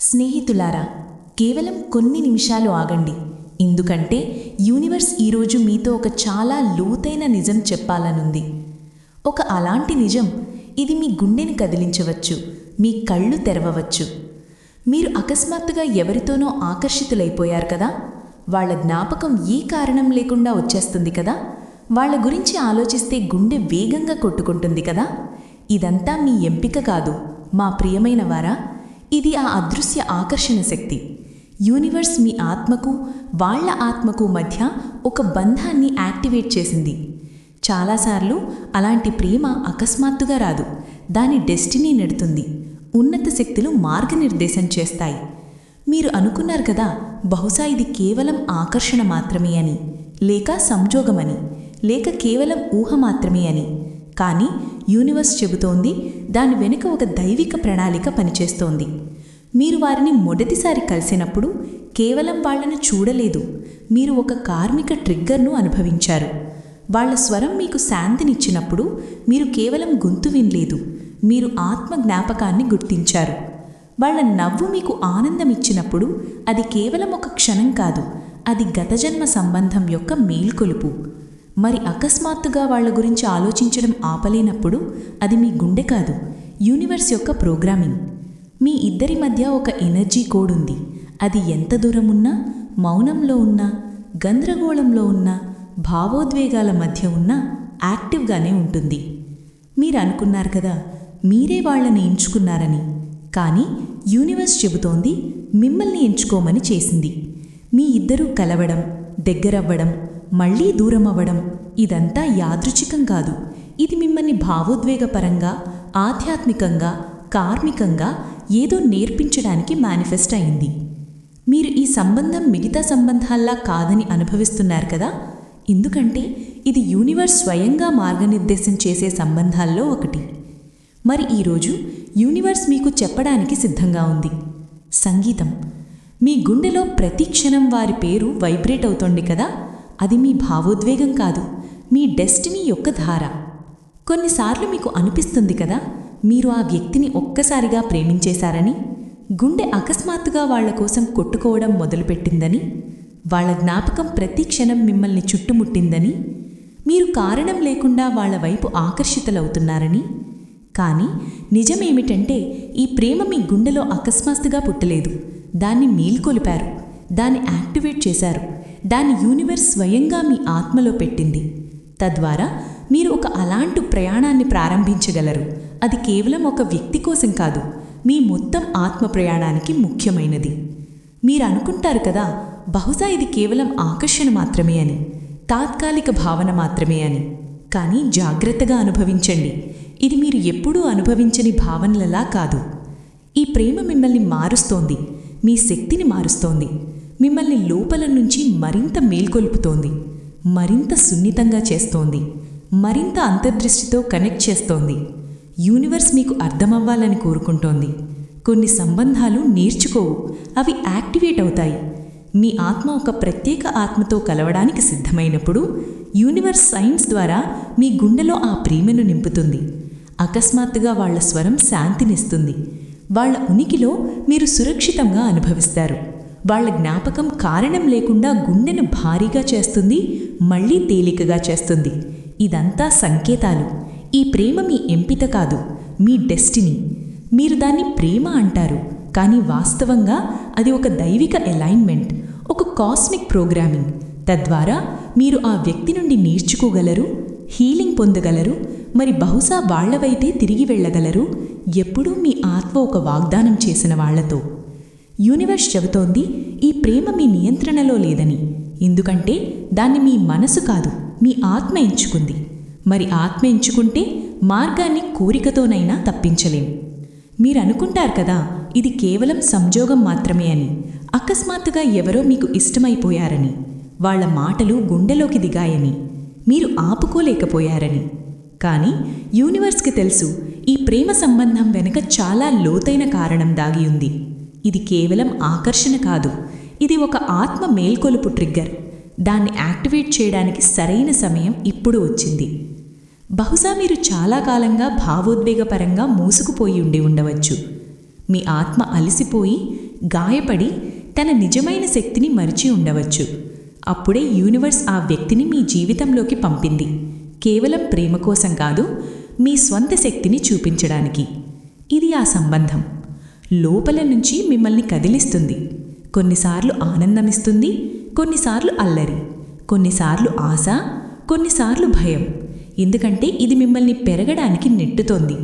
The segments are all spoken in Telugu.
స్నేహితులారా, కేవలం కొన్ని నిమిషాలు ఆగండి. ఎందుకంటే యూనివర్స్ ఈరోజు మీతో ఒక చాలా లోతైన నిజం చెప్పాలనుంది. ఒక అలాంటి నిజం, ఇది మీ గుండెని కదిలించవచ్చు, మీ కళ్ళు తెరవవచ్చు. మీరు అకస్మాత్తుగా ఎవరితోనో ఆకర్షితులైపోయారు కదా, వాళ్ళ జ్ఞాపకం ఏ కారణం లేకుండా వచ్చేస్తుంది కదా, వాళ్ళ గురించి ఆలోచిస్తే గుండె వేగంగా కొట్టుకుంటుంది కదా. ఇదంతా మీ ఎంపిక కాదు మా ప్రియమైన వారా, ఇది ఆ అదృశ్య ఆకర్షణ శక్తి. యూనివర్స్ మీ ఆత్మకు వాళ్ళ ఆత్మకు మధ్య ఒక బంధాన్ని యాక్టివేట్ చేసింది. చాలాసార్లు అలాంటి ప్రేమ అకస్మాత్తుగా రాదు, దాని డెస్టినీ నెడుతుంది. ఉన్నత శక్తులు మార్గనిర్దేశం చేస్తాయి. మీరు అనుకున్నారు కదా, బహుశా ఇది కేవలం ఆకర్షణ మాత్రమే అని, లేక సంజోగమని, లేక కేవలం ఊహ మాత్రమే అని. కానీ యూనివర్స్ చెబుతోంది, దాని వెనుక ఒక దైవిక ప్రణాళిక పనిచేస్తోంది. మీరు వారిని మొదటిసారి కలిసినప్పుడు కేవలం వాళ్లను చూడలేదు, మీరు ఒక కార్మిక ట్రిగ్గర్ను అనుభవించారు. వాళ్ల స్వరం మీకు శాంతినిచ్చినప్పుడు మీరు కేవలం గొంతు వినలేదు, మీరు ఆత్మ జ్ఞాపకాన్ని గుర్తించారు. వాళ్ల నవ్వు మీకు ఆనందమిచ్చినప్పుడు అది కేవలం ఒక క్షణం కాదు, అది గతజన్మ సంబంధం యొక్క మేల్కొలుపు. మరి అకస్మాత్తుగా వాళ్ల గురించి ఆలోచించడం ఆపలేనప్పుడు అది మీ గుండె కాదు, యూనివర్స్ యొక్క ప్రోగ్రామింగ్. మీ ఇద్దరి మధ్య ఒక ఎనర్జీ కోడ్ ఉంది. అది ఎంత దూరమున్నా, మౌనంలో ఉన్నా, గందరగోళంలో ఉన్నా, భావోద్వేగాల మధ్య ఉన్నా యాక్టివ్గానే ఉంటుంది. మీరు అనుకున్నారు కదా, మీరే వాళ్ళని ఎంచుకున్నారని. కానీ యూనివర్స్ చెబుతోంది, మిమ్మల్ని ఎంచుకోమని చేసింది. మీ ఇద్దరూ కలవడం, దగ్గరవ్వడం, మళ్లీ దూరం అవ్వడం, ఇదంతా యాదృచ్ఛికం కాదు. ఇది మిమ్మల్ని భావోద్వేగపరంగా, ఆధ్యాత్మికంగా, కార్మికంగా ఏదో నేర్పించడానికి మేనిఫెస్ట్ అయింది. మీరు ఈ సంబంధం మిగతా సంబంధాల్లా కాదని అనుభవిస్తున్నారు కదా, ఎందుకంటే ఇది యూనివర్స్ స్వయంగా మార్గనిర్దేశం చేసే సంబంధాల్లో ఒకటి. మరి ఈరోజు యూనివర్స్ మీకు చెప్పడానికి సిద్ధంగా ఉంది. సంగీతం మీ గుండెలో ప్రతి క్షణం వారి పేరు వైబ్రేట్ అవుతోంది కదా, అది మీ భావోద్వేగం కాదు, మీ డెస్టినీ యొక్క ధార. కొన్నిసార్లు మీకు అనిపిస్తుంది కదా, మీరు ఆ వ్యక్తిని ఒక్కసారిగా ప్రేమించేశారని, గుండె అకస్మాత్తుగా వాళ్ల కోసం కొట్టుకోవడం మొదలుపెట్టిందని, వాళ్ల జ్ఞాపకం ప్రతి క్షణం మిమ్మల్ని చుట్టుముట్టిందని, మీరు కారణం లేకుండా వాళ్ల వైపు ఆకర్షితులవుతున్నారని. కానీ నిజమేమిటంటే, ఈ ప్రేమ మీ గుండెలో అకస్మాత్తుగా పుట్టలేదు, దాన్ని మేల్కొలిపారు, దాన్ని యాక్టివేట్ చేశారు, దాన్ని యూనివర్స్ స్వయంగా మీ ఆత్మలో పెట్టింది. తద్వారా మీరు ఒక అలాంటి ప్రయాణాన్ని ప్రారంభించగలరు. అది కేవలం ఒక వ్యక్తి కోసం కాదు, మీ మొత్తం ఆత్మ ప్రయాణానికి ముఖ్యమైనది. మీరు అనుకుంటారు కదా, బహుశా ఇది కేవలం ఆకర్షణ మాత్రమే అని, తాత్కాలిక భావన మాత్రమే అని. కానీ జాగ్రత్తగా అనుభవించండి, ఇది మీరు ఎప్పుడూ అనుభవించని భావనలలా కాదు. ఈ ప్రేమ మిమ్మల్ని మారుస్తోంది, మీ శక్తిని మారుస్తోంది, మిమ్మల్ని లోపల నుంచి మరింత మేల్కొల్పుతోంది, మరింత సున్నితంగా చేస్తోంది, మరింత అంతర్దృష్టితో కనెక్ట్ చేస్తోంది. యూనివర్స్ మీకు అర్థమవ్వాలని కోరుకుంటోంది. కొన్ని సంబంధాలు నేర్చుకోవు, అవి యాక్టివేట్ అవుతాయి. మీ ఆత్మ ఒక ప్రత్యేక ఆత్మతో కలవడానికి సిద్ధమైనప్పుడు యూనివర్స్ సైన్స్ ద్వారా మీ గుండెలో ఆ ప్రేమను నింపుతుంది. అకస్మాత్తుగా వాళ్ల స్వరం శాంతినిస్తుంది. వాళ్ల ఉనికిలో మీరు సురక్షితంగా అనుభవిస్తారు. వాళ్ల జ్ఞాపకం కారణం లేకుండా గుండెను భారీగా చేస్తుంది, మళ్లీ తేలికగా చేస్తుంది. ఇదంతా సంకేతాలు. ఈ ప్రేమ మీ ఎంపిక కాదు, మీ డెస్టినీ. మీరు దాన్ని ప్రేమ అంటారు, కానీ వాస్తవంగా అది ఒక దైవిక అలైన్మెంట్, ఒక కాస్మిక్ ప్రోగ్రామింగ్. తద్వారా మీరు ఆ వ్యక్తి నుండి నేర్చుకోగలరు, హీలింగ్ పొందగలరు, మరి బహుశా వాళ్లవైతే తిరిగి వెళ్ళగలరు, ఎప్పుడూ మీ ఆత్మ ఒక వాగ్దానం చేసిన వాళ్లతో. యూనివర్స్ చెబుతోంది, ఈ ప్రేమ మీ నియంత్రణలో లేదని, ఎందుకంటే దాన్ని మీ మనసు కాదు, మీ ఆత్మ ఎంచుకుంది. మరి ఆత్మ ఎంచుకుంటే మార్గాన్ని కోరికతోనైనా తప్పించలేం. మీరు అనుకుంటారు కదా, ఇది కేవలం సంజోగం మాత్రమే అని, అకస్మాత్తుగా ఎవరో మీకు ఇష్టమైపోయారని, వాళ్ల మాటలు గుండెలోకి దిగాయని, మీరు ఆపుకోలేకపోయారని. కానీ యూనివర్స్కి తెలుసు, ఈ ప్రేమ సంబంధం వెనుక చాలా లోతైన కారణం దాగి ఉంది. ఇది కేవలం ఆకర్షణ కాదు, ఇది ఒక ఆత్మ మేల్కొలుపు ట్రిగ్గర్. దాన్ని యాక్టివేట్ చేయడానికి సరైన సమయం ఇప్పుడు వచ్చింది. బహుశా మీరు చాలా కాలంగా భావోద్వేగపరంగా మూసుకుపోయి ఉండవచ్చు. మీ ఆత్మ అలసిపోయి గాయపడి తన నిజమైన శక్తిని మరిచి ఉండవచ్చు. అప్పుడే యూనివర్స్ ఆ వ్యక్తిని మీ జీవితంలోకి పంపింది. కేవలం ప్రేమ కోసం కాదు, మీ స్వంత శక్తిని చూపించడానికి. ఇది ఆ సంబంధం లోపల నుంచి మిమ్మల్ని కదిలిస్తుంది. కొన్నిసార్లు ఆనందమిస్తుంది, కొన్నిసార్లు అల్లరి, కొన్నిసార్లు ఆశ, కొన్నిసార్లు భయం. ఎందుకంటే ఇది మిమ్మల్ని పెరగడానికి నెట్టుతోంది.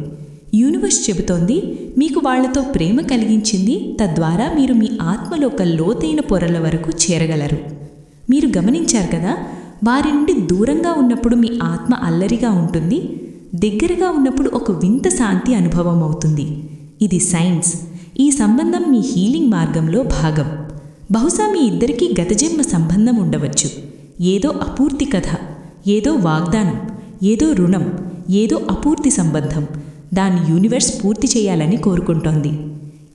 యూనివర్స్ చెబుతోంది, మీకు వాళ్లతో ప్రేమ కలిగించింది, తద్వారా మీరు మీ ఆత్మలో ఒక లోతైన పొరల వరకు చేరగలరు. మీరు గమనించారు కదా, వారి నుండి దూరంగా ఉన్నప్పుడు మీ ఆత్మ అల్లరిగా ఉంటుంది, దగ్గరగా ఉన్నప్పుడు ఒక వింత శాంతి అనుభవం అవుతుంది. ఇది సైన్స్. ఈ సంబంధం మీ హీలింగ్ మార్గంలో భాగం. బహుశా మీ ఇద్దరికీ గతజన్మ సంబంధం ఉండవచ్చు. ఏదో అపూర్తి కథ, ఏదో వాగ్దానం, ఏదో రుణం, ఏదో అపూర్తి సంబంధం. దాన్ని యూనివర్స్ పూర్తి చేయాలని కోరుకుంటోంది.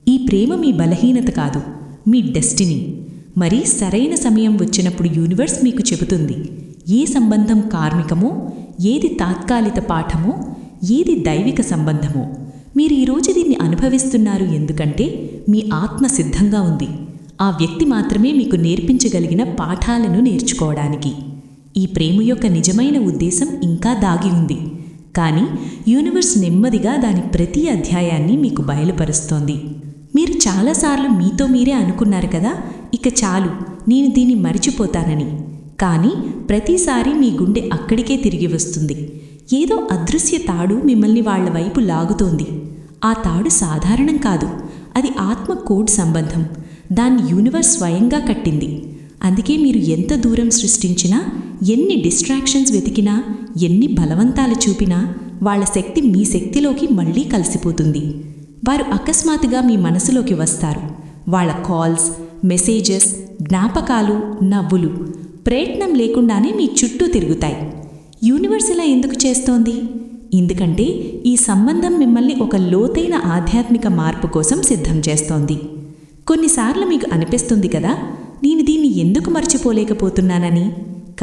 ఈ ప్రేమ మీ బలహీనత కాదు, మీ డెస్టినీ. మరి సరైన సమయం వచ్చినప్పుడు యూనివర్స్ మీకు చెబుతుంది ఏ సంబంధం కార్మికమో, ఏది తాత్కాలిక పాఠమో, ఏది దైవిక సంబంధమో. మీరు ఈరోజు దీన్ని అనుభవిస్తున్నారు ఎందుకంటే మీ ఆత్మ సిద్ధంగా ఉంది. ఆ వ్యక్తి మాత్రమే మీకు నేర్పించగలిగిన పాఠాలను నేర్చుకోవడానికి. ఈ ప్రేమ యొక్క నిజమైన ఉద్దేశం ఇంకా దాగి ఉంది, కానీ యూనివర్స్ నెమ్మదిగా దాని ప్రతి అధ్యాయాన్ని మీకు బయలుపరుస్తోంది. మీరు చాలాసార్లు మీతో మీరే అనుకున్నారు కదా, ఇక చాలు, నేను దీన్ని మరిచిపోతానని. కానీ ప్రతిసారి మీ గుండె అక్కడికే తిరిగి వస్తుంది. ఏదో అదృశ్య తాడు మిమ్మల్ని వాళ్ల వైపు లాగుతోంది. ఆ తాడు సాధారణం కాదు, అది ఆత్మ కోడ్ సంబంధం. దాన్ని యూనివర్స్ స్వయంగా కట్టింది. అందుకే మీరు ఎంత దూరం సృష్టించినా, ఎన్ని డిస్ట్రాక్షన్స్ వెతికినా, ఎన్ని బలవంతాలు చూపినా, వాళ్ల శక్తి మీ శక్తిలోకి మళ్లీ కలిసిపోతుంది. వారు అకస్మాత్తుగా మీ మనసులోకి వస్తారు. వాళ్ల కాల్స్, మెసేజెస్, జ్ఞాపకాలు, నవ్వులు ప్రయత్నం లేకుండానే మీ చుట్టూ తిరుగుతాయి. యూనివర్స్ ఇలా ఎందుకు చేస్తోంది? ఎందుకంటే ఈ సంబంధం మిమ్మల్ని ఒక లోతైన ఆధ్యాత్మిక మార్పు కోసం సిద్ధం చేస్తోంది. కొన్నిసార్లు మీకు అనిపిస్తుంది కదా, నేను దీన్ని ఎందుకు మర్చిపోలేకపోతున్నానని.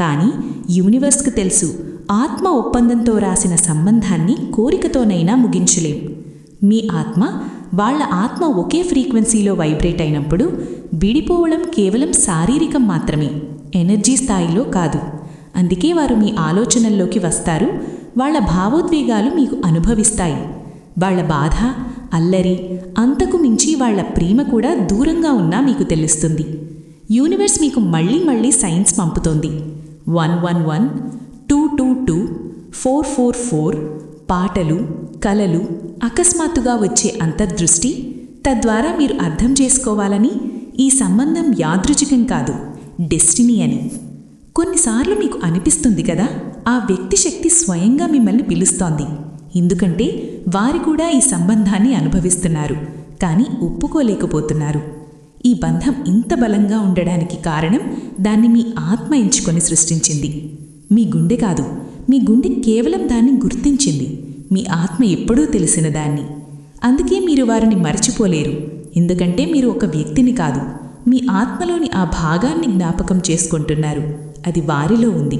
కానీ యూనివర్స్కు తెలుసు, ఆత్మ ఒప్పందంతో రాసిన సంబంధాన్ని కోరికతోనైనా ముగించలేం. మీ ఆత్మ, వాళ్ల ఆత్మ ఒకే ఫ్రీక్వెన్సీలో వైబ్రేట్ అయినప్పుడు విడిపోవడం కేవలం శారీరకం మాత్రమే, ఎనర్జీ స్థాయిలో కాదు. అందుకే వారు మీ ఆలోచనల్లోకి వస్తారు, వాళ్ల భావోద్వేగాలు మీకు అనుభవిస్తాయి. వాళ్ల బాధ, అల్లరి, అంతకు మించి వాళ్ల ప్రేమ కూడా దూరంగా ఉన్నా మీకు తెలుస్తుంది. యూనివర్స్ మీకు మళ్లీ మళ్లీ సైన్స్ పంపుతోంది. 111, 222, 444 పాటలు, కలలు, అకస్మాత్తుగా వచ్చే అంతర్దృష్టి. తద్వారా మీరు అర్థం చేసుకోవాలని, ఈ సంబంధం యాదృచ్ఛికం కాదు, డెస్టినీ అని. కొన్నిసార్లు మీకు అనిపిస్తుంది కదా, ఆ వ్యక్తి శక్తి స్వయంగా మిమ్మల్ని పిలుస్తోంది. ఎందుకంటే వారు కూడా ఈ సంబంధాన్ని అనుభవిస్తున్నారు, కానీ ఒప్పుకోలేకపోతున్నారు. ఈ బంధం ఇంత బలంగా ఉండడానికి కారణం దాన్ని మీ ఆత్మ ఎంచుకొని సృష్టించింది. మీ గుండె కాదు, మీ గుండె కేవలం దాన్ని గుర్తించింది. మీ ఆత్మ ఎప్పుడూ తెలిసిన దాన్ని. అందుకే మీరు వారిని మర్చిపోలేరు. ఎందుకంటే మీరు ఒక వ్యక్తిని కాదు, మీ ఆత్మలోని ఆ భాగాన్ని జ్ఞాపకం చేసుకుంటున్నారు. అది వారిలో ఉంది.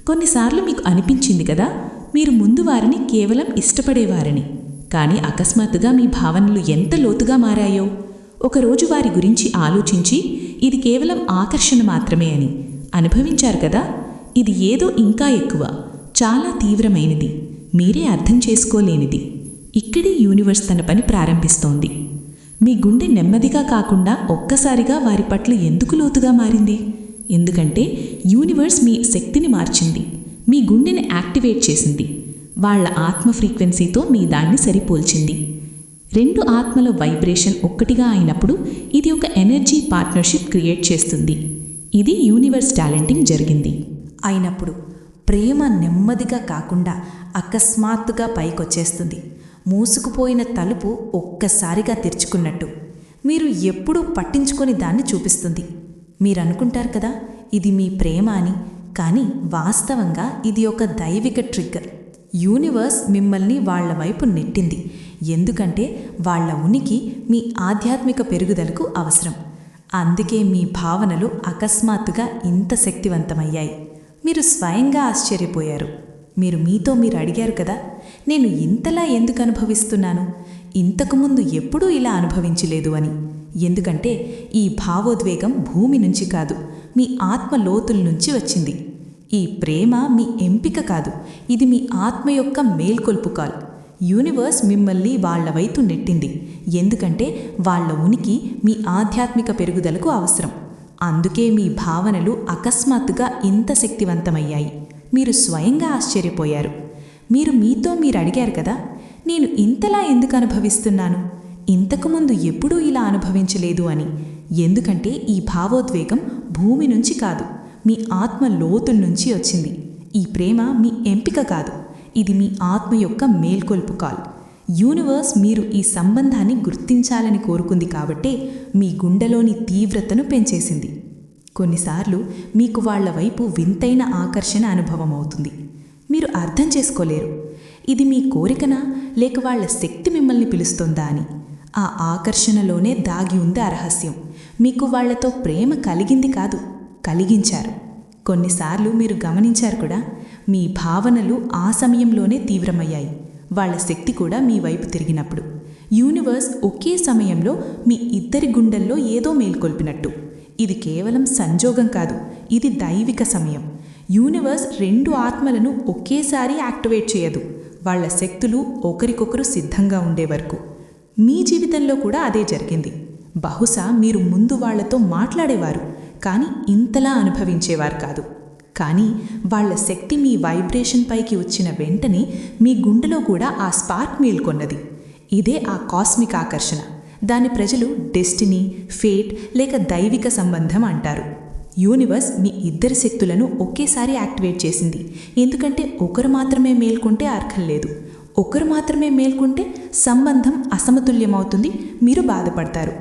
కొన్నిసార్లు మీకు అనిపించింది కదా, మీరు ముందు వారిని కేవలం ఇష్టపడేవారని. కానీ అకస్మాత్తుగా మీ భావనలు ఎంత లోతుగా మారాయో. ఒకరోజు వారి గురించి ఆలోచించి ఇది కేవలం ఆకర్షణ మాత్రమే అని అనుభవించారు కదా. ఇది ఏదో ఇంకా ఎక్కువ, చాలా తీవ్రమైనది, మీరే అర్థం చేసుకోలేనిది. ఇక్కడే యూనివర్స్ తన పని ప్రారంభిస్తోంది. మీ గుండె నెమ్మదిగా కాకుండా ఒక్కసారిగా వారి పట్ల ఎందుకు లోతుగా మారింది? ఎందుకంటే యూనివర్స్ మీ శక్తిని మార్చింది, మీ గుండెని యాక్టివేట్ చేసింది, వాళ్ల ఆత్మ ఫ్రీక్వెన్సీతో మీ దాన్ని సరిపోల్చింది. రెండు ఆత్మల వైబ్రేషన్ ఒక్కటిగా అయినప్పుడు ఇది ఒక ఎనర్జీ పార్ట్నర్షిప్ క్రియేట్ చేస్తుంది. ఇది యూనివర్స్ టాలెంటింగ్ జరిగింది. అయినప్పుడు ప్రేమ నెమ్మదిగా కాకుండా అకస్మాత్తుగా పైకొచ్చేస్తుంది. మూసుకుపోయిన తలుపు ఒక్కసారిగా తెరుచుకున్నట్టు. మీరు ఎప్పుడూ పట్టించుకొని దాన్ని చూపిస్తుంది. మీరనుకుంటారు కదా, ఇది మీ ప్రేమ అని. కానీ వాస్తవంగా ఇది ఒక దైవిక ట్రిగ్గర్. యూనివర్స్ మిమ్మల్ని వాళ్ల వైపు నెట్టింది. ఎందుకంటే వాళ్ల ఉనికి మీ ఆధ్యాత్మిక పెరుగుదలకు అవసరం. అందుకే మీ భావనలు అకస్మాత్తుగా ఇంత శక్తివంతమయ్యాయి. మీరు స్వయంగా ఆశ్చర్యపోయారు. మీరు మీతో మీరు అడిగారు కదా, నేను ఇంతలా ఎందుకు అనుభవిస్తున్నాను? ఇంతకుముందు ఎప్పుడూ ఇలా అనుభవించలేదు అని. ఎందుకంటే ఈ భావోద్వేగం భూమి నుంచి కాదు, మీ ఆత్మ లోతుల నుంచి వచ్చింది. ఈ ప్రేమ మీ ఎంపిక కాదు, ఇది మీ ఆత్మ యొక్క మేల్కొల్పు కాల్. యూనివర్స్ మిమ్మల్ని వాళ్ల వైపు నెట్టింది, ఎందుకంటే వాళ్ల ఉనికి మీ ఆధ్యాత్మిక పెరుగుదలకు అవసరం. అందుకే మీ భావనలు అకస్మాత్తుగా ఇంత శక్తివంతమయ్యాయి. మీరు స్వయంగా ఆశ్చర్యపోయారు. మీరు అడిగారు కదా, నేను ఇంతలా ఎందుకు అనుభవిస్తున్నాను, ఇంతకుముందు ఎప్పుడూ ఇలా అనుభవించలేదు అని. ఎందుకంటే ఈ భావోద్వేగం భూమి నుంచి కాదు, మీ ఆత్మ లోతుల నుంచి వచ్చింది. ఈ ప్రేమ మీ ఎంపిక కాదు, ఇది మీ ఆత్మ యొక్క మేల్కొల్పు కాల్. యూనివర్స్ మీరు ఈ సంబంధాన్ని గుర్తించాలని కోరుకుంది కాబట్టే మీ గుండెలోని తీవ్రతను పెంచేసింది. కొన్నిసార్లు మీకు వాళ్ల వైపు వింతైన ఆకర్షణ అనుభవం అవుతుంది. మీరు అర్థం చేసుకోలేరు, ఇది మీ కోరికనా లేక వాళ్ల శక్తి మిమ్మల్ని పిలుస్తోందా అని. ఆ ఆకర్షణలోనే దాగి ఉంది ఆ రహస్యం. మీకు వాళ్లతో ప్రేమ కలిగింది కాదు, కలిగించారు. కొన్నిసార్లు మీరు గమనించారు కూడా, మీ భావనలు ఆ సమయంలోనే తీవ్రమయ్యాయి, వాళ్ల శక్తి కూడా మీ వైపు తిరిగినప్పుడు. యూనివర్స్ ఒకే సమయంలో మీ ఇద్దరి గుండెల్లో ఏదో మేల్కొల్పినట్టు. ఇది కేవలం సంజోగం కాదు, ఇది దైవిక సమయం. యూనివర్స్ రెండు ఆత్మలను ఒకేసారి యాక్టివేట్ చేయదు, వాళ్ల శక్తులు ఒకరికొకరు సిద్ధంగా ఉండే వరకు. మీ జీవితంలో కూడా అదే జరిగింది. బహుశా మీరు ముందు వాళ్లతో మాట్లాడేవారు, కానీ ఇంతలా అనుభవించేవారు కాదు. కానీ వాళ్ల శక్తి మీ వైబ్రేషన్ పైకి వచ్చిన వెంటనే మీ గుండెలో కూడా ఆ స్పార్క్ మేల్కొన్నది. ఇదే ఆ కాస్మిక్ ఆకర్షణ. దాని ప్రజలు డెస్టినీ, ఫేట్ లేక దైవిక సంబంధం అంటారు. యూనివర్స్ మీ ఇద్దరి శక్తులను ఒకేసారి యాక్టివేట్ చేసింది, ఎందుకంటే ఒకరు మాత్రమే మేల్కొంటే అర్థం లేదు. ఒకరు మాత్రమే మేల్కొంటే సంబంధం అసమతుల్యమవుతుంది, మీరు బాధపడతారు.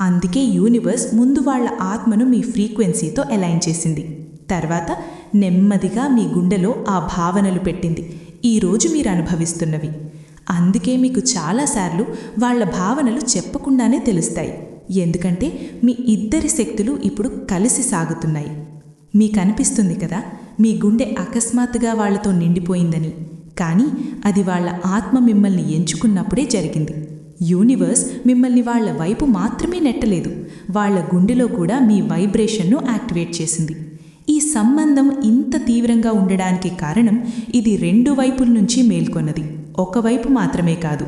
అందుకే యూనివర్స్ ముందు వాళ్ల ఆత్మను మీ ఫ్రీక్వెన్సీతో అలైన్ చేసింది. తర్వాత నెమ్మదిగా మీ గుండెలో ఆ భావనలు పెట్టింది, ఈరోజు మీరు అనుభవిస్తున్నవి. అందుకే మీకు చాలాసార్లు వాళ్ల భావనలు చెప్పకుండానే తెలుస్తాయి, ఎందుకంటే మీ ఇద్దరి శక్తులు ఇప్పుడు కలిసి సాగుతున్నాయి. మీకనిపిస్తుంది కదా, మీ గుండె అకస్మాత్తుగా వాళ్లతో నిండిపోయిందని. కానీ అది వాళ్ల ఆత్మ మిమ్మల్ని ఎంచుకున్నప్పుడే జరిగింది. యూనివర్స్ మిమ్మల్ని వాళ్ల వైపు మాత్రమే నెట్టలేదు, వాళ్ల గుండెలో కూడా మీ వైబ్రేషన్ను యాక్టివేట్ చేసింది. ఈ సంబంధం ఇంత తీవ్రంగా ఉండడానికి కారణం ఇది రెండు వైపుల నుంచి మేల్కొన్నది, ఒకవైపు మాత్రమే కాదు.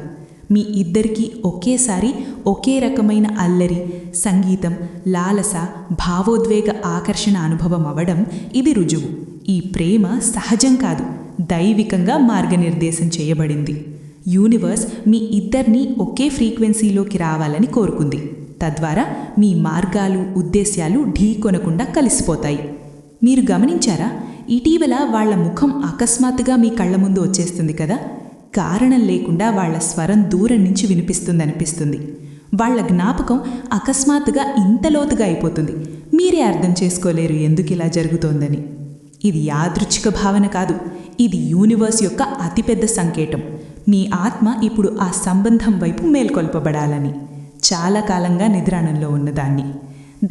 మీ ఇద్దరికీ ఒకేసారి ఒకే రకమైన అల్లరి, సంగీతం, లాలస, భావోద్వేగ ఆకర్షణ అనుభవం అవ్వడం ఇది రుజువు. ఈ ప్రేమ సహజం కాదు, దైవికంగా మార్గనిర్దేశం చేయబడింది. యూనివర్స్ మీ ఇద్దరినీ ఒకే ఫ్రీక్వెన్సీలోకి రావాలని కోరుకుంది. తద్వారా మీ మార్గాలు, ఉద్దేశ్యాలు ఢీకొనకుండా కలిసిపోతాయి. మీరు గమనించారా, ఇటీవల వాళ్ల ముఖం అకస్మాత్తుగా మీ కళ్ల ముందు వచ్చేస్తుంది కదా, కారణం లేకుండా వాళ్ల స్వరం దూరం నుంచి వినిపిస్తుందనిపిస్తుంది. వాళ్ల జ్ఞాపకం అకస్మాత్తుగా ఇంత లోతుగా అయిపోతుంది, మీరే అర్థం చేసుకోలేరు ఎందుకు ఇలా జరుగుతోందని. ఇది యాదృచ్ఛిక భావన కాదు, ఇది యూనివర్స్ యొక్క అతిపెద్ద సంకేతం. మీ ఆత్మ ఇప్పుడు ఆ సంబంధం వైపు మేల్కొల్పబడాలని. చాలా కాలంగా నిద్రాణంలో ఉన్నదాన్ని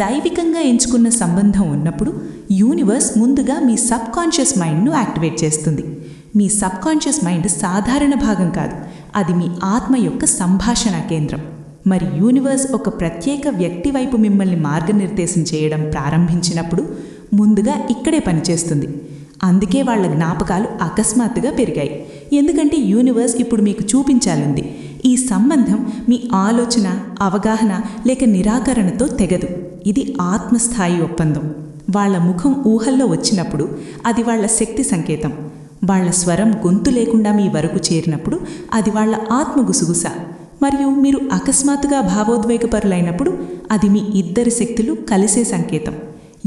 దైవికంగా ఎంచుకున్న సంబంధం ఉన్నప్పుడు యూనివర్స్ ముందుగా మీ సబ్కాన్షియస్ మైండ్ను యాక్టివేట్ చేస్తుంది. మీ సబ్కాన్షియస్ మైండ్ సాధారణ భాగం కాదు, అది మీ ఆత్మ యొక్క సంభాషణ కేంద్రం. మరి యూనివర్స్ ఒక ప్రత్యేక వ్యక్తి వైపు మిమ్మల్ని మార్గనిర్దేశం చేయడం ప్రారంభించినప్పుడు ముందుగా ఇక్కడే పనిచేస్తుంది. అందుకే వాళ్ల జ్ఞాపకాలు అకస్మాత్తుగా పెరిగాయి, ఎందుకంటే యూనివర్స్ ఇప్పుడు మీకు చూపించాలంది. ఈ సంబంధం మీ ఆలోచన, అవగాహన లేక నిరాకరణతో తెగదు, ఇది ఆత్మస్థాయి ఒప్పందం. వాళ్ల ముఖం ఊహల్లో వచ్చినప్పుడు అది వాళ్ల శక్తి సంకేతం. వాళ్ల స్వరం గొంతు లేకుండా మీ వరకు చేరినప్పుడు అది వాళ్ల ఆత్మ గుసగుస. మరియు మీరు అకస్మాత్తుగా భావోద్వేగపరులైనప్పుడు అది మీ ఇద్దరి శక్తులు కలిసే సంకేతం.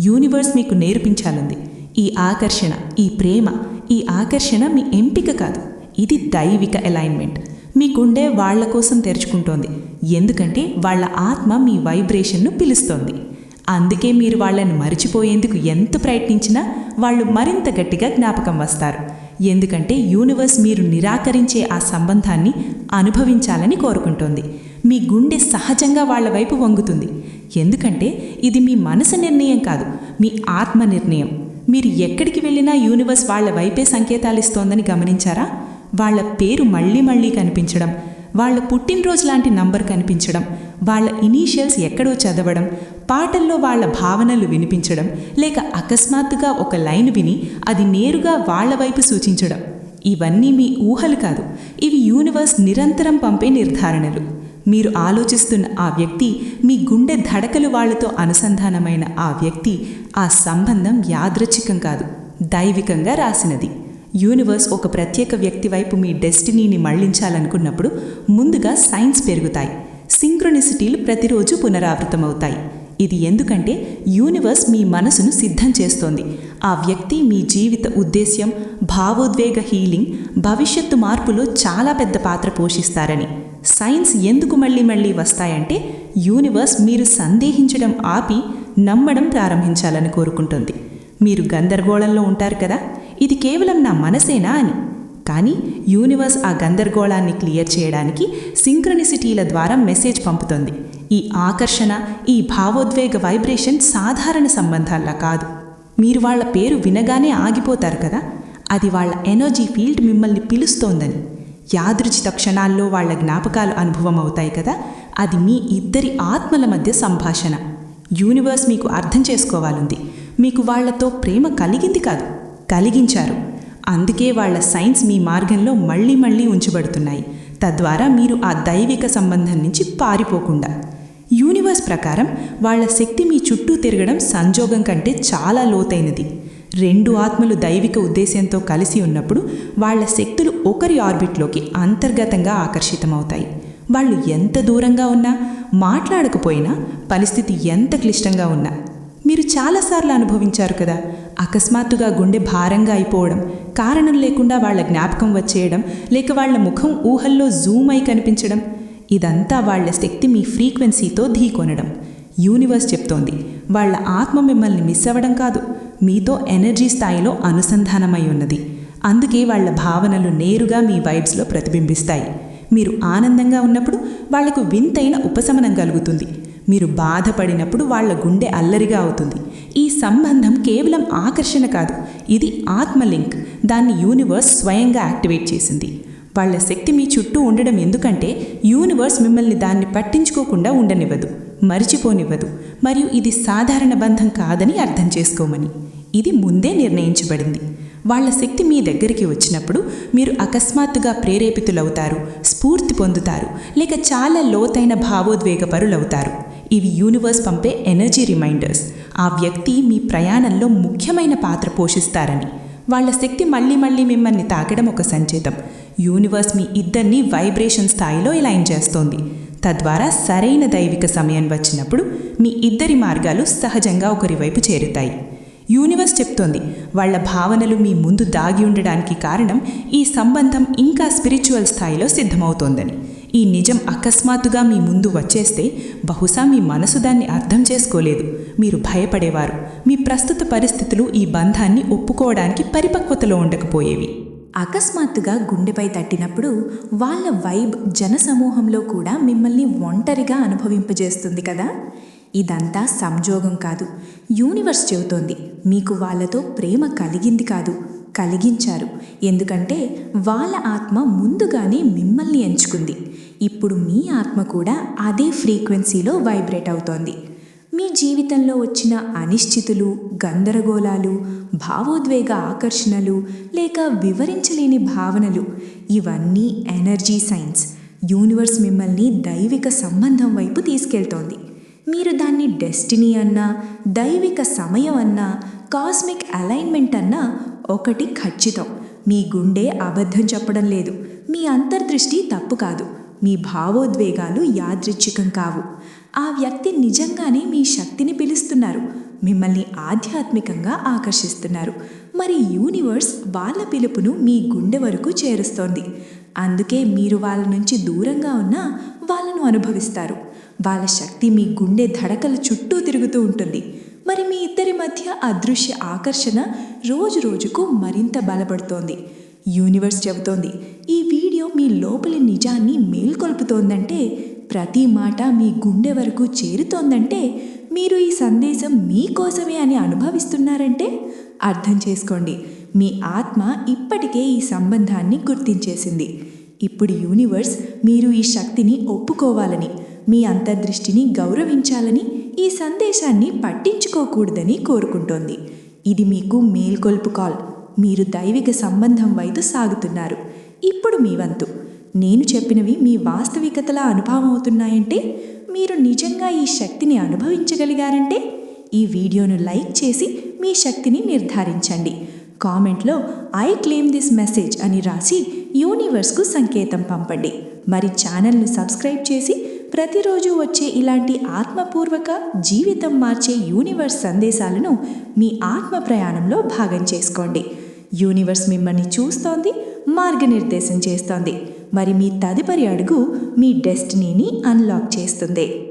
యూనివర్స్ మీకు నేర్పించాలంది, ఈ ఆకర్షణ, ఈ ప్రేమ, ఈ ఆకర్షణ మీ ఎంపిక కాదు, ఇది దైవిక అలైన్మెంట్. మీ గుండె వాళ్ల కోసం తెరుచుకుంటోంది, ఎందుకంటే వాళ్ల ఆత్మ మీ వైబ్రేషన్ను పిలుస్తోంది. అందుకే మీరు వాళ్లను మరిచిపోయేందుకు ఎంత ప్రయత్నించినా వాళ్ళు మరింత గట్టిగా జ్ఞాపకం వస్తారు, ఎందుకంటే యూనివర్స్ మీరు నిరాకరించే ఆ సంబంధాన్ని అనుభవించాలని కోరుకుంటోంది. మీ గుండె సహజంగా వాళ్ల వైపు వంగుతుంది, ఎందుకంటే ఇది మీ మనసు నిర్ణయం కాదు, మీ ఆత్మ నిర్ణయం. మీరు ఎక్కడికి వెళ్ళినా యూనివర్స్ వాళ్ల వైపే సంకేతాలిస్తోందని గమనించారా? వాళ్ల పేరు మళ్ళీ మళ్ళీ కనిపించడం, వాళ్ల పుట్టినరోజు లాంటి నంబర్ కనిపించడం, వాళ్ళ ఇనీషియల్స్ ఎక్కడో చదవడం, పాటల్లో వాళ్ళ భావనలు వినిపించడం, లేక అకస్మాత్తుగా ఒక లైన్ విని అది నేరుగా వాళ్ళ వైపు సూచించడం. ఇవన్నీ మీ ఊహలు కాదు, ఇవి యూనివర్స్ నిరంతరం పంపే నిర్ధారణలు. మీరు ఆలోచిస్తున్న ఆ వ్యక్తి, మీ గుండె ధడకలు వాళ్లతో అనుసంధానమైన ఆ వ్యక్తి, ఆ సంబంధం యాదృచ్ఛికం కాదు, దైవికంగా రాసినది. యూనివర్స్ ఒక ప్రత్యేక వ్యక్తి వైపు మీ డెస్టినీని మళ్లించాలనుకున్నప్పుడు ముందుగా సైన్స్ పెరుగుతాయి, సింక్రొనిసిటీలు ప్రతిరోజు పునరావృతమవుతాయి. ఇది ఎందుకంటే యూనివర్స్ మీ మనసును సిద్ధం చేస్తోంది. ఆ వ్యక్తి మీ జీవిత ఉద్దేశ్యం, భావోద్వేగ హీలింగ్, భవిష్యత్తు మార్పులో చాలా పెద్ద పాత్ర పోషిస్తారని. సైన్స్ ఎందుకు మళ్ళీ వస్తాయంటే యూనివర్స్ మీరు సందేహించడం ఆపి నమ్మడం ప్రారంభించాలని కోరుకుంటుంది. మీరు గందరగోళంలో ఉంటారు కదా, ఇది కేవలం నా మనసేనా అని. కానీ యూనివర్స్ ఆ గందరగోళాన్ని క్లియర్ చేయడానికి సింక్రనిసిటీల ద్వారా మెసేజ్ పంపుతుంది. ఈ ఆకర్షణ, ఈ భావోద్వేగ వైబ్రేషన్ సాధారణ సంబంధాల్లా కాదు. మీరు వాళ్ళ పేరు వినగానే ఆగిపోతారు కదా, అది వాళ్ళ ఎనర్జీ ఫీల్డ్ మిమ్మల్ని పిలుస్తోందని. యాదృచ్ఛిక క్షణాల్లో వాళ్ళ జ్ఞాపకాలు అనుభవం అవుతాయి కదా, అది మీ ఇద్దరి ఆత్మల మధ్య సంభాషణ. యూనివర్స్ మీకు అర్థం చేసుకోవాలంది. మీకు వాళ్లతో ప్రేమ కలిగింది కాదు, కలిగించారు. అందుకే వాళ్ల సైన్స్ మీ మార్గంలో మళ్ళీ ఉంచబడుతున్నాయి, తద్వారా మీరు ఆ దైవిక సంబంధం నుంచి పారిపోకుండా. యూనివర్స్ ప్రకారం వాళ్ల శక్తి మీ చుట్టూ తిరగడం సంజోగం కంటే చాలా లోతైనది. రెండు ఆత్మలు దైవిక ఉద్దేశ్యంతో కలిసి ఉన్నప్పుడు వాళ్ల శక్తులు ఒకరి ఆర్బిట్లోకి అంతర్గతంగా ఆకర్షితమవుతాయి. వాళ్ళు ఎంత దూరంగా ఉన్నా, మాట్లాడకపోయినా, పరిస్థితి ఎంత క్లిష్టంగా ఉన్నా. మీరు చాలాసార్లు అనుభవించారు కదా, అకస్మాత్తుగా గుండె భారంగా అయిపోవడం, కారణం లేకుండా వాళ్ల జ్ఞాపకం వచ్చేయడం, లేక వాళ్ల ముఖం ఊహల్లో జూమ్ అయి కనిపించడం. ఇదంతా వాళ్ల శక్తి మీ ఫ్రీక్వెన్సీతో ఢీకొనడం. యూనివర్స్ చెప్తోంది, వాళ్ల ఆత్మ మిమ్మల్ని మిస్ అవ్వడం కాదు, మీతో ఎనర్జీ స్థాయిలో అనుసంధానమై ఉన్నది. అందుకే వాళ్ల భావనలు నేరుగా మీ వైబ్స్లో ప్రతిబింబిస్తాయి. మీరు ఆనందంగా ఉన్నప్పుడు వాళ్లకు వింతైన ఉపశమనం కలుగుతుంది. మీరు బాధపడినప్పుడు వాళ్ల గుండె అల్లరిగా అవుతుంది. ఈ సంబంధం కేవలం ఆకర్షణ కాదు, ఇది ఆత్మ లింక్. దాన్ని యూనివర్స్ స్వయంగా యాక్టివేట్ చేసింది. వాళ్ల శక్తి మీ చుట్టూ ఉండడం ఎందుకంటే యూనివర్స్ మిమ్మల్ని దాన్ని పట్టించుకోకుండా ఉండనివ్వదు, మరిచిపోనివ్వదు, మరియు ఇది సాధారణ బంధం కాదని అర్థం చేసుకోమని. ఇది ముందే నిర్ణయించబడింది. వాళ్ల శక్తి మీ దగ్గరికి వచ్చినప్పుడు మీరు అకస్మాత్తుగా ప్రేరేపితులవుతారు, స్ఫూర్తి పొందుతారు, లేక చాలా లోతైన భావోద్వేగపరులవుతారు. ఇవి యూనివర్స్ పంపే ఎనర్జీ రిమైండర్స్. ఆ వ్యక్తి మీ ప్రయాణంలో ముఖ్యమైన పాత్ర పోషిస్తారని. వాళ్ల శక్తి మళ్ళీ మిమ్మల్ని తాకడం ఒక సంకేతం. యూనివర్స్ మీ ఇద్దరిని వైబ్రేషన్ స్థాయిలో ఎలైన్ చేస్తోంది. తద్వారా సరైన దైవిక సమయం వచ్చినప్పుడు మీ ఇద్దరి మార్గాలు సహజంగా ఒకరి వైపు చేరుతాయి. యూనివర్స్ చెప్తోంది, వాళ్ల భావనలు మీ ముందు దాగి ఉండడానికి కారణం ఈ సంబంధం ఇంకా స్పిరిచువల్ స్థాయిలో సిద్ధమవుతోందని. ఈ నిజం అకస్మాత్తుగా మీ ముందు వచ్చేస్తే బహుశా మీ మనసు దాన్ని అర్థం చేసుకోలేదు. మీరు భయపడేవారు. మీ ప్రస్తుత పరిస్థితులు ఈ బంధాన్ని ఒప్పుకోవడానికి పరిపక్వతలో ఉండకపోయేవి. అకస్మాత్తుగా గుండెపై తట్టినప్పుడు వాళ్ళ వైబ్ జనసమూహంలో కూడా మిమ్మల్ని ఒంటరిగా అనుభవింపజేస్తుంది కదా. ఇదంతా సంజోగం కాదు. యూనివర్స్ చెబుతోంది, మీకు వాళ్ళతో ప్రేమ కలిగింది కాదు, కలిగించారు. ఎందుకంటే వాళ్ళ ఆత్మ ముందుగానే మిమ్మల్ని ఎంచుకుంది. ఇప్పుడు మీ ఆత్మ కూడా అదే ఫ్రీక్వెన్సీలో వైబ్రేట్ అవుతోంది. మీ జీవితంలో వచ్చిన అనిశ్చితులు, గందరగోళాలు, భావోద్వేగ ఆకర్షణలు, లేక వివరించలేని భావనలు, ఇవన్నీ ఎనర్జీ సైన్స్. యూనివర్స్ మిమ్మల్ని దైవిక సంబంధం వైపు తీసుకెళ్తోంది. మీరు దాన్ని డెస్టినీ అన్నా, దైవిక సమయం అన్నా, కాస్మిక్ అలైన్మెంట్ అన్నా, ఒకటి ఖచ్చితం, మీ గుండె అబద్ధం చెప్పడం లేదు. మీ అంతర్దృష్టి తప్పు కాదు. మీ భావోద్వేగాలు యాదృచ్ఛికం కావు. ఆ వ్యక్తి నిజంగానే మీ శక్తిని పిలుస్తున్నారు, మిమ్మల్ని ఆధ్యాత్మికంగా ఆకర్షిస్తున్నారు. మరి యూనివర్స్ వాళ్ళ పిలుపును మీ గుండె వరకు చేరుస్తోంది. అందుకే మీరు వాళ్ళ నుంచి దూరంగా ఉన్నా వాళ్ళను అనుభవిస్తారు. వాళ్ళ శక్తి మీ గుండె ధడకల చుట్టూ తిరుగుతూ ఉంటుంది. మరి మీ ఇద్దరి మధ్య అదృశ్య ఆకర్షణ రోజుకు మరింత బలపడుతోంది. యూనివర్స్ చెబుతోంది, ఈ వీడియో మీ లోపలి నిజాన్ని మేల్కొల్పుతోందంటే, ప్రతి మాట మీ గుండె వరకు చేరుతోందంటే, మీరు ఈ సందేశం మీకోసమే అని అనుభవిస్తున్నారంటే అర్థం చేసుకోండి, మీ ఆత్మ ఇప్పటికే ఈ సంబంధాన్ని గుర్తించేసింది. ఇప్పుడు యూనివర్స్ మీరు ఈ శక్తిని ఒప్పుకోవాలని, మీ అంతర్దృష్టిని గౌరవించాలని, ఈ సందేశాన్ని పట్టించుకోకూడదని కోరుకుంటోంది. ఇది మీకు మేల్కొల్పు కాల్. మీరు దైవిక సంబంధం వైపు సాగుతున్నారు. ఇప్పుడు మీ వంతు. నేను చెప్పినవి మీ వాస్తవికతలా అనుభవం అవుతున్నాయంటే, మీరు నిజంగా ఈ శక్తిని అనుభవించగలిగారంటే, ఈ వీడియోను లైక్ చేసి మీ శక్తిని నిర్ధారించండి. కామెంట్లో ఐ క్లెయిమ్ దిస్ మెసేజ్ అని రాసి యూనివర్స్కు సంకేతం పంపండి. మరి ఛానల్ను సబ్స్క్రైబ్ చేసి ప్రతిరోజు వచ్చే ఇలాంటి ఆత్మపూర్వక, జీవితం మార్చే యూనివర్స్ సందేశాలను మీ ఆత్మ ప్రయాణంలో భాగం చేసుకోండి. యూనివర్స్ మిమ్మల్ని చూస్తోంది, మార్గనిర్దేశం చేస్తోంది. మరి మీ తదుపరి అడుగు మీ డెస్టినీని అన్లాక్ చేస్తుంది.